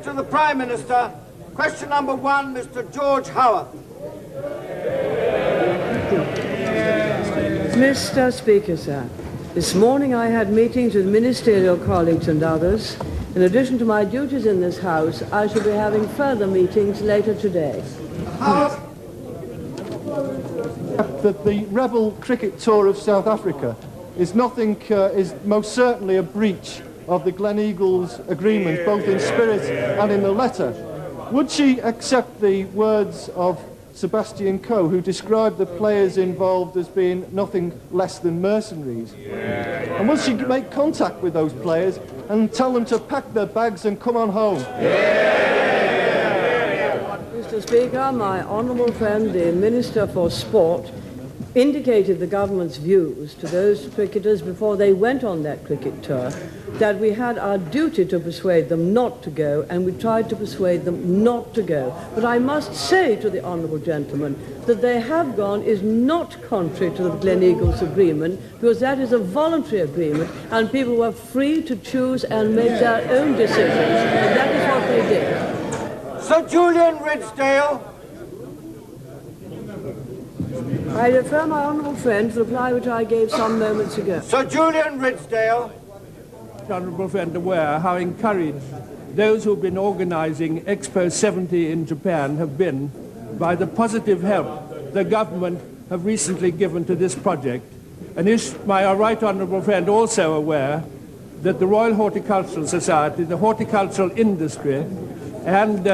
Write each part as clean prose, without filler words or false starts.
to the Prime Minister. Question number 1, Mr. George Howarth. Mr. Speaker, sir, this morning I had meetings with ministerial colleagues and others. In addition to my duties in this House, I shall be having further meetings later today. Howarth. That the rebel cricket tour of South Africa is most certainly a breach of the Gleneagles agreement, both in spirit and in the letter. Would she accept the words of Sebastian Coe, who described the players involved as being nothing less than mercenaries? And will she make contact with those players and tell them to pack their bags and come on home? Mr. Speaker, my honourable friend, the Minister for Sport, indicated the government's views to those cricketers before they went on that cricket tour, that we had our duty to persuade them not to go, and we tried to persuade them not to go. But I must say to the honourable gentleman that they have gone is not contrary to the Gleneagles agreement, because that is a voluntary agreement, and people were free to choose and make their own decisions, and that is what they did. Sir Julian Ridsdale. I refer my honourable friend to the reply which I gave some moments ago. Sir Julian Ridsdale. Honourable friend aware how encouraged those who have been organising Expo 70 in Japan have been by the positive help the government have recently given to this project. And is my right honourable friend also aware that the Royal Horticultural Society, the horticultural industry, and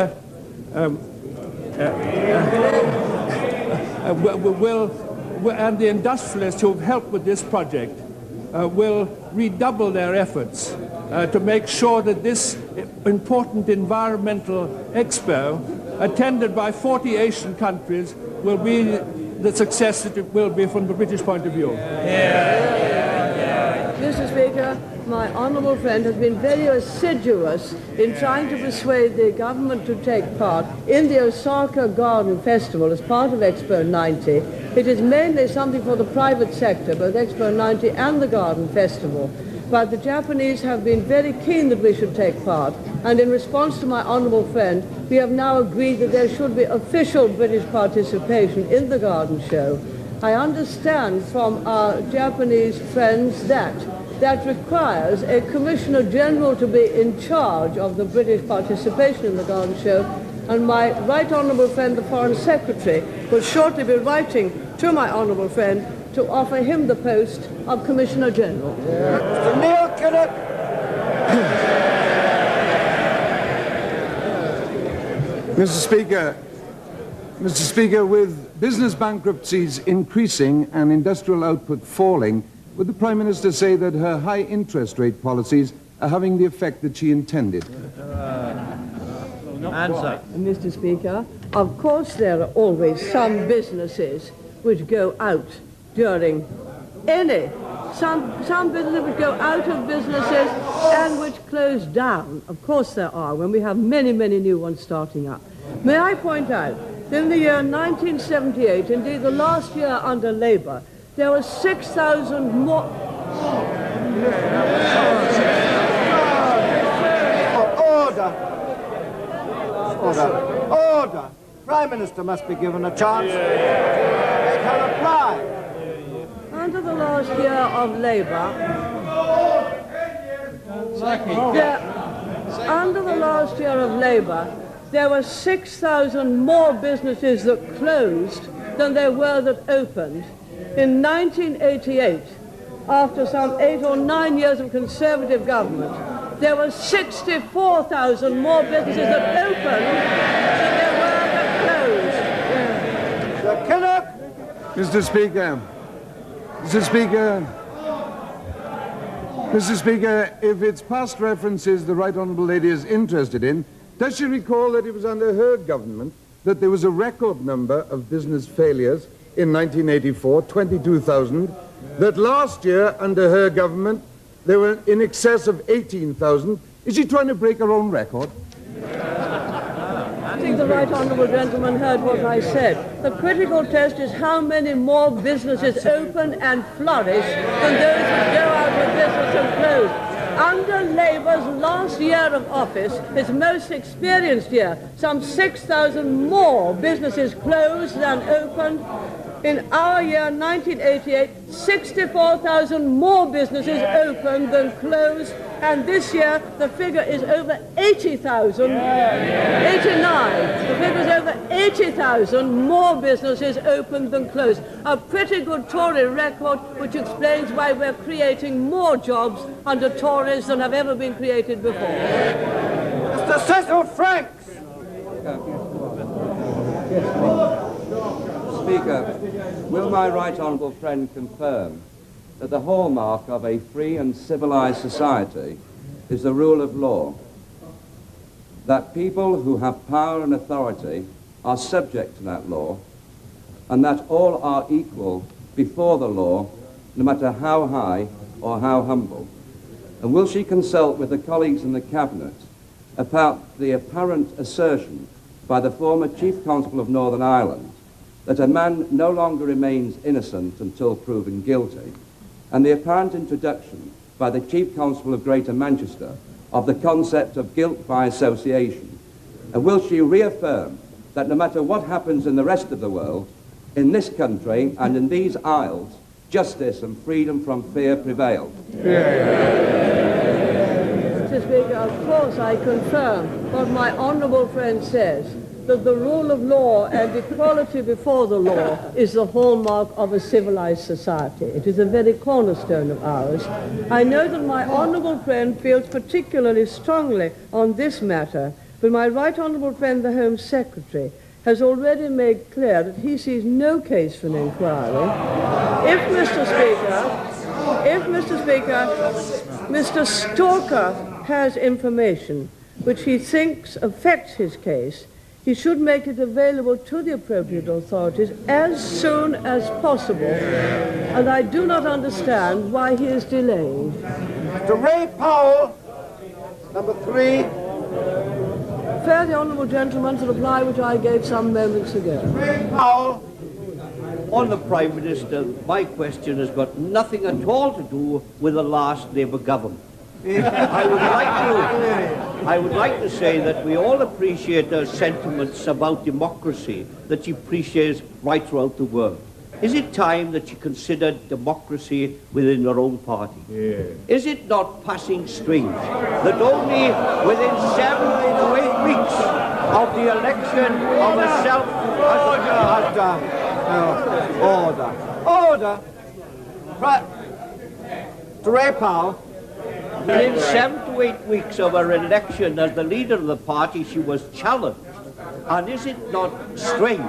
and the industrialists who have helped with this project will redouble their efforts to make sure that this important environmental expo, attended by 40 Asian countries, will be the success that it will be from the British point of view. Mr. Speaker, my honourable friend has been very assiduous in trying to persuade the government to take part in the Osaka Garden Festival as part of Expo 90. It is mainly something for the private sector, both Expo 90 and the Garden Festival. But the Japanese have been very keen that we should take part, and in response to my honourable friend, we have now agreed that there should be official British participation in the garden show. I understand from our Japanese friends that requires a Commissioner General to be in charge of the British participation in the garden show, and my right honourable friend, the Foreign Secretary, will shortly be writing to my honourable friend to offer him the post of Commissioner General. Mr. Neil Kinnock. Mr. Speaker, with business bankruptcies increasing and industrial output falling, would the Prime Minister say that her high interest rate policies are having the effect that she intended? Answer. Mr. Speaker, of course there are always some businesses which go out during some businesses which go out of businesses and which close down. Of course there are, when we have many, many new ones starting up. May I point out, in the year 1978, indeed the last year under Labour, there were 6,000 more... Order. Prime Minister must be given a chance to make her reply. Under the last year of Labour, there were 6,000 more businesses that closed than there were that opened. In 1988, after some 8 or 9 years of Conservative government, there were 64,000 more businesses that opened than there were that closed. Sir Kinnock. Mr. Speaker, if it's past references the Right Honourable Lady is interested in, does she recall that it was under her government that there was a record number of business failures in 1984, 22,000, that last year under her government there were in excess of 18,000. Is she trying to break her own record? I think the right honourable gentleman heard what I said. The critical test is how many more businesses open and flourish than those who go out of business and close. under Labour's last year of office, its most experienced year, some 6,000 more businesses closed than opened. In our year, 1988, 64,000 more businesses opened than closed, and this year the figure is over 80,000, 89. The figure is over 80,000 more businesses opened than closed. A pretty good Tory record, which explains why we're creating more jobs under Tories than have ever been created before. Mr. Cecil Franks! Speaker, will my right honourable friend confirm that the hallmark of a free and civilised society is the rule of law, that people who have power and authority are subject to that law, and that all are equal before the law, no matter how high or how humble? And will she consult with the colleagues in the Cabinet about the apparent assertion by the former Chief Constable of Northern Ireland that a man no longer remains innocent until proven guilty, and the apparent introduction by the Chief Constable of Greater Manchester of the concept of guilt by association? And will she reaffirm that no matter what happens in the rest of the world, in this country and in these isles, justice and freedom from fear prevail? Mr. Speaker, of course I confirm what my honourable friend says, that the rule of law and equality before the law is the hallmark of a civilized society. It is a very cornerstone of ours. I know that my honourable friend feels particularly strongly on this matter, but my right honourable friend, the Home Secretary, has already made clear that he sees no case for an inquiry. If, Mr. Speaker, Mr. Stalker has information which he thinks affects his case, he should make it available to the appropriate authorities as soon as possible, and I do not understand why he is delaying. Mr. Ray Powell, number 3. Refer the honourable gentleman to the reply which I gave some moments ago. Ray Powell. On the Prime Minister, my question has got nothing at all to do with the last Labour government. I would like to say that we all appreciate her sentiments about democracy that she appreciates right throughout the world. Is it time that she considered democracy within her own party? Is it not passing strange that only within 7 to 8 weeks of the election of a self... Order. Right. Mr. Ray Powell. Within 7 to 8 weeks of her election as the leader of the party, she was challenged. And is it not strange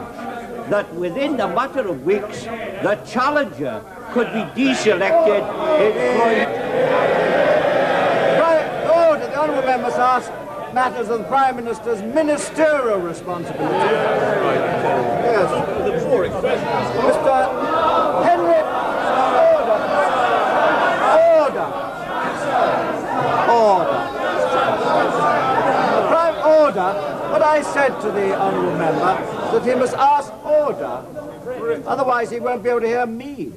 that within a matter of weeks, the challenger could be deselected in Right. Order. The honourable member must ask matters of the Prime Minister's ministerial responsibility. Yes. Mr. Henry. Order. The Prime Order. But I said to the honourable member that he must ask order, otherwise he won't be able to hear me.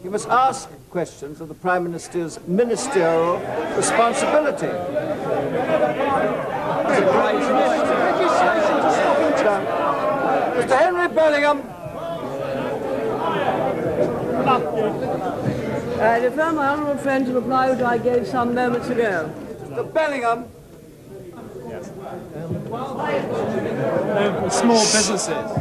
He must ask questions of the Prime Minister's ministerial responsibility. Mr. Henry Bellingham. I refer my honourable friend to the reply which I gave some moments ago. Mr. Bellingham. Small businesses.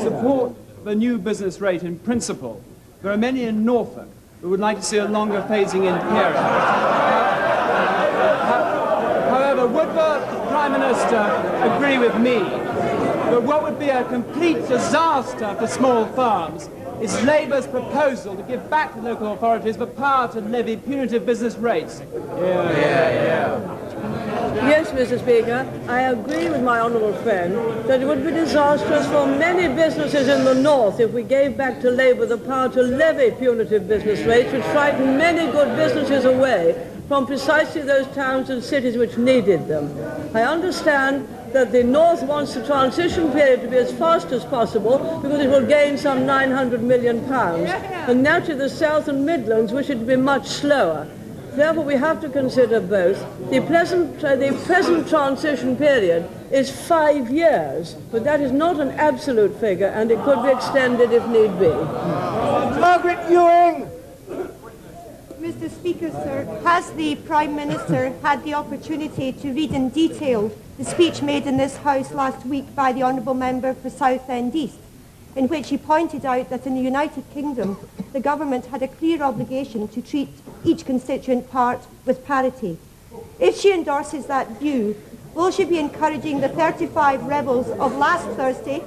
Support the new business rate in principle. There are many in Norfolk who would like to see a longer phasing in period. However, would the Prime Minister agree with me that what would be a complete disaster for small firms is Labour's proposal to give back to local authorities the power to levy punitive business rates? Yes, Mr. Speaker, I agree with my honourable friend that it would be disastrous for many businesses in the north if we gave back to Labour the power to levy punitive business rates, which frighten many good businesses away from precisely those towns and cities which needed them. I understand that the North wants the transition period to be as fast as possible because it will gain some £900 million, and naturally the South and Midlands wish it to be much slower. Therefore, we have to consider both. The present transition period is 5 years, but that is not an absolute figure, and it could be extended if need be. Margaret Ewing! Mr. Speaker, sir, has the Prime Minister had the opportunity to read in detail the speech made in this House last week by the Honourable Member for Southend East, in which he pointed out that in the United Kingdom, the government had a clear obligation to treat each constituent part with parity. If she endorses that view, will she be encouraging the 35 rebels of last Thursday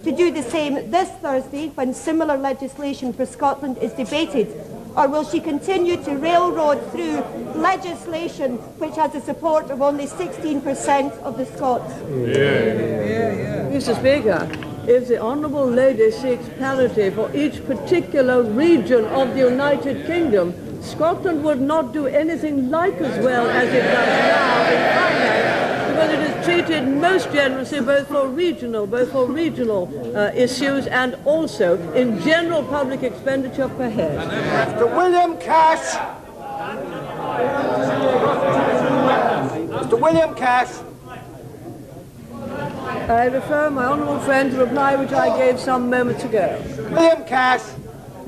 to do the same this Thursday when similar legislation for Scotland is debated? Or will she continue to railroad through legislation which has the support of only 16% of the Scots? Mr. Speaker, if the Honourable Lady seeks parity for each particular region of the United Kingdom, Scotland would not do anything like as well as it does now in finance, because it is treated most generously both for regional issues and also in general public expenditure per head. Mr. William Cash! Mr. William Cash! I refer my honourable friend to reply which I gave some moments ago. William Cash! Has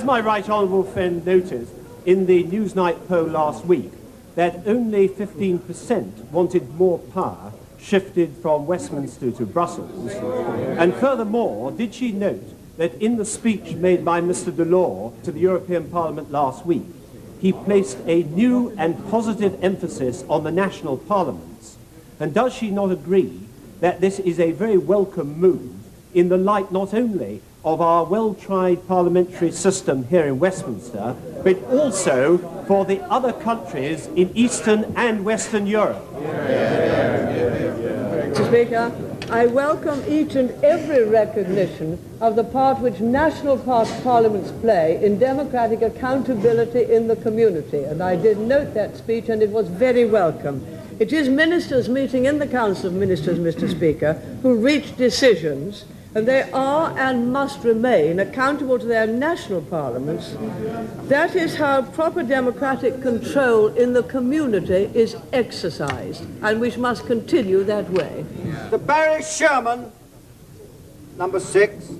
my right honourable friend noticed in the Newsnight poll last week that only 15% wanted more power shifted from Westminster to Brussels? And furthermore, did she note that in the speech made by Mr. Delors to the European Parliament last week, he placed a new and positive emphasis on the national parliaments? And does she not agree that this is a very welcome move in the light not only of our well-tried parliamentary system here in Westminster, but also for the other countries in Eastern and Western Europe? Mr. Speaker, I welcome each and every recognition of the part which national parliaments play in democratic accountability in the community, and I did note that speech and it was very welcome. It is ministers meeting in the Council of Ministers, Mr. Speaker, who reach decisions, and they are and must remain accountable to their national parliaments. That is how proper democratic control in the community is exercised, and we must continue that way. The Barry Sherman, number 6.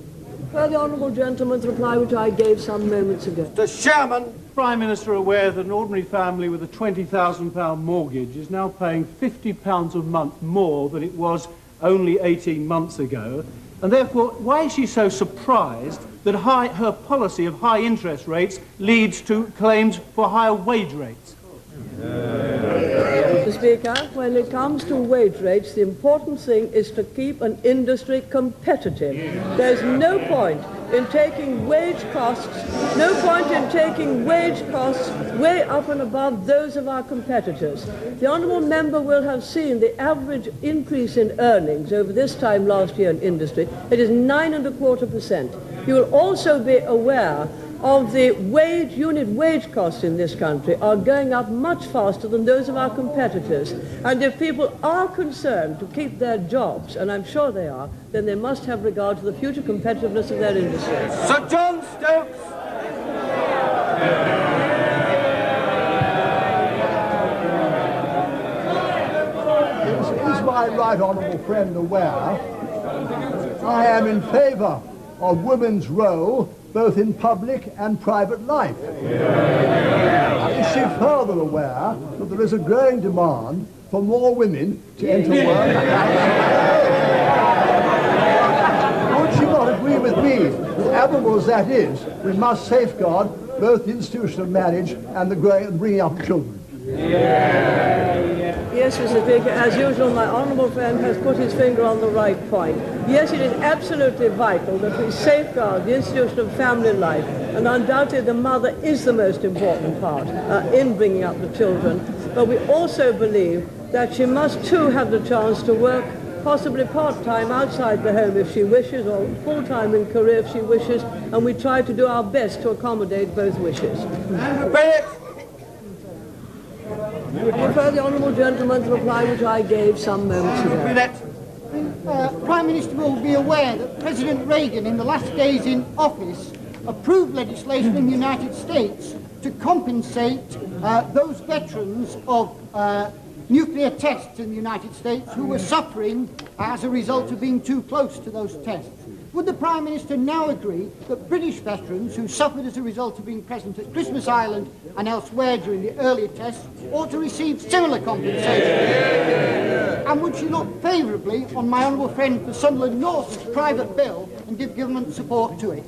For the honourable gentleman's reply which I gave some moments ago. The Sherman. Prime Minister aware that an ordinary family with a £20,000 mortgage is now paying £50 a month more than it was only 18 months ago, and therefore why is she so surprised that her policy of high interest rates leads to claims for higher wage rates? Mr. Speaker, when it comes to wage rates, the important thing is to keep an industry competitive. There's no point in taking wage costs way up and above those of our competitors. The honourable member will have seen the average increase in earnings over this time last year in industry. It is 9.25%. You will also be aware of the unit wage costs in this country are going up much faster than those of our competitors. And if people are concerned to keep their jobs, and I'm sure they are, then they must have regard to the future competitiveness of their industry. Sir John Stokes! Is my right honourable friend aware I am in favour of women's role both in public and private life? Is she further aware that there is a growing demand for more women to enter work? Would she not agree with me that, admirable as that is, we must safeguard both the institution of marriage and the bringing up of children? Yes, Mr. Speaker, as usual, my honourable friend has put his finger on the right point. Yes, it is absolutely vital that we safeguard the institution of family life, and undoubtedly the mother is the most important part in bringing up the children. But we also believe that she must too have the chance to work possibly part-time outside the home if she wishes, or full-time in career if she wishes, and we try to do our best to accommodate both wishes. I refer the honourable gentleman to reply which I gave some moments ago. Prime Minister will be aware that President Reagan, in the last days in office, approved legislation in the United States to compensate those veterans of nuclear tests in the United States who were suffering as a result of being too close to those tests. Would the Prime Minister now agree that British veterans who suffered as a result of being present at Christmas Island and elsewhere during the earlier tests ought to receive similar compensation? And would she look favourably on my honourable friend for Sunderland North's private bill and give government support to it?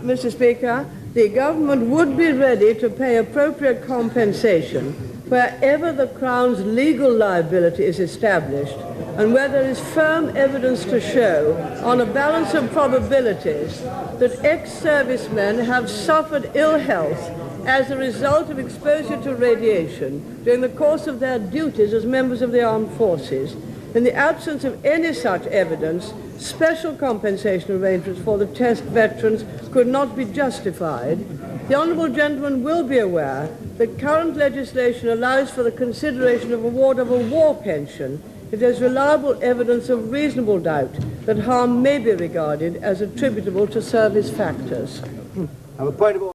Mr. Speaker, the government would be ready to pay appropriate compensation wherever the Crown's legal liability is established and where there is firm evidence to show, on a balance of probabilities, that ex-servicemen have suffered ill health as a result of exposure to radiation during the course of their duties as members of the armed forces. In the absence of any such evidence, special compensation arrangements for the test veterans could not be justified. The honourable gentleman will be aware that current legislation allows for the consideration of award of a war pension if there is reliable evidence of reasonable doubt that harm may be regarded as attributable to service factors. I have a point of order.